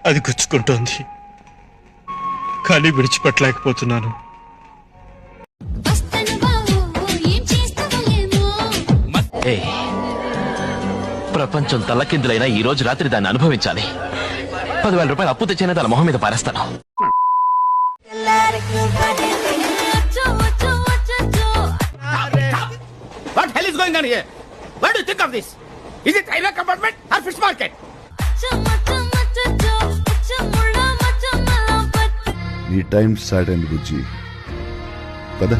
అది గుచ్చుకుంటోంది, కానీ విడిచిపెట్టలేకపోతున్నాను. ప్రపంచం తల్లకిందులైనా ఈ రోజు రాత్రి దాన్ని అనుభవించాలి. 10,000 రూపాయలు అప్పు తెచ్చిన దాని మొహం మీద పారేస్తాను. What hell is going on here? What do you think of this? Is it railway compartment or fish market? నీ టైం స్టార్ట్ అయింది బుజ్జి, పద.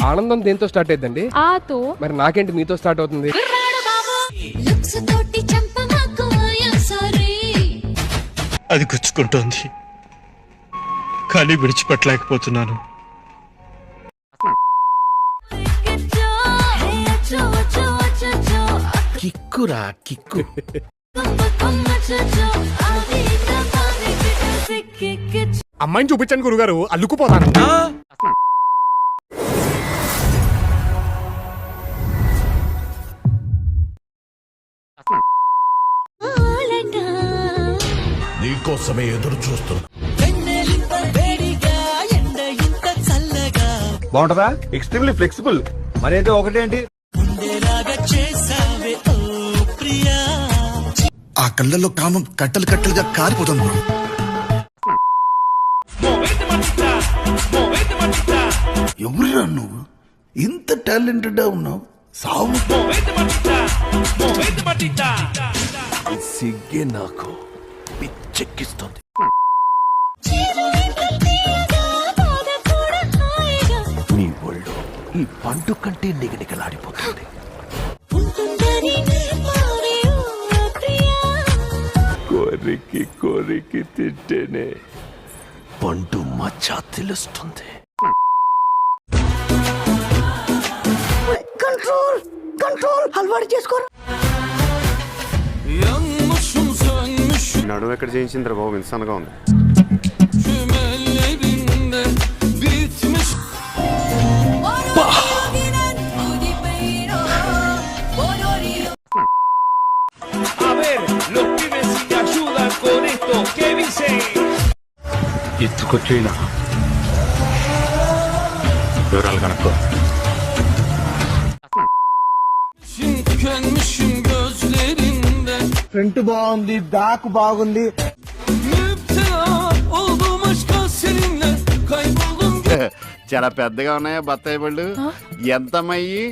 ఆనందం దేంతో స్టార్ట్ అయిందండి? ఆతో. మరి నాకేంటి మీతో స్టార్ట్ అవుతుంది? అది గుచ్చుకుంటోంది, కానీ విడిచిపెట్టలేకపోతున్నాను. కిక్కురా కిక్కు. అమ్మాయిని చూపించండి గురుగారు, అల్లుకుపోతాను. నీకోసమే ఎదురు చూస్తున్నా. బాగుంటదా? Extremely flexible. మరైతే ఒకటేంటి, ఆ కళ్ళల్లో కామం కట్టలు కట్టలుగా కారిపోతుంది. ఎవరురా నువ్వు? ఇంత టాలెంటెడ్ ఉన్నావు. సావు సిగ్గే నాకు పిచ్చెక్కిస్తుంది. నీ ఒళ్ళు ఈ పండు కంటే నిగనిగలాడిపోతుంది. కోరికి కోరికి తింటేనే పండు మచ్చ తెలుస్తుంది. కంట్రోల్ కంట్రోల్ అలవాటు చేసుకోరా. నడుము ఎక్కడ చేయించిందిరా బాబు, ఇన్సాన్గా ఉంది. ఎత్తుకొచ్చేనా వివరాలు కనుక్కో. ఫ్రంట్ బాగుంది, బ్యాక్ బాగుంది. చాలా పెద్దగా ఉన్నాయా బత్తాయి పళ్ళు? ఎంతమయ్యి?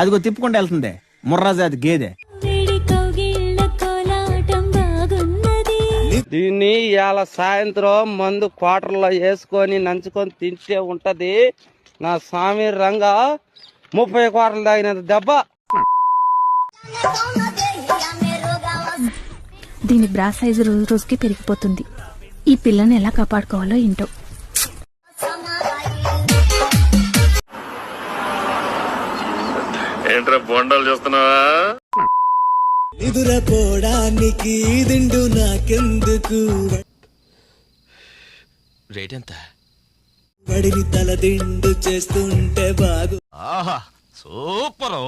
అదిగో తిప్పుకుంటూ వెళ్తుంది ముర్రాజాది గేదె. దీన్ని ఇవాళ సాయంత్రం మందు క్వార్టర్లో వేసుకొని నంచుకొని తింటే ఉంటది నా స్వామి రంగా. 30 క్వార్టర్లు తాగినంత దెబ్బ. దీని బ్రా సైజు రోజు రోజుకి పెరిగిపోతుంది. ఈ పిల్లని ఎలా కాపాడుకోవాలో ఏంటో. ఏంట్రా బొండాలు చూస్తున్నావా? ఎదురపోవడానికి దిండు నాకెందుకు, రేట్ ఎంత? పడిని తల దిండు చేస్తుంటే బాగు. ఆహా సూపర్.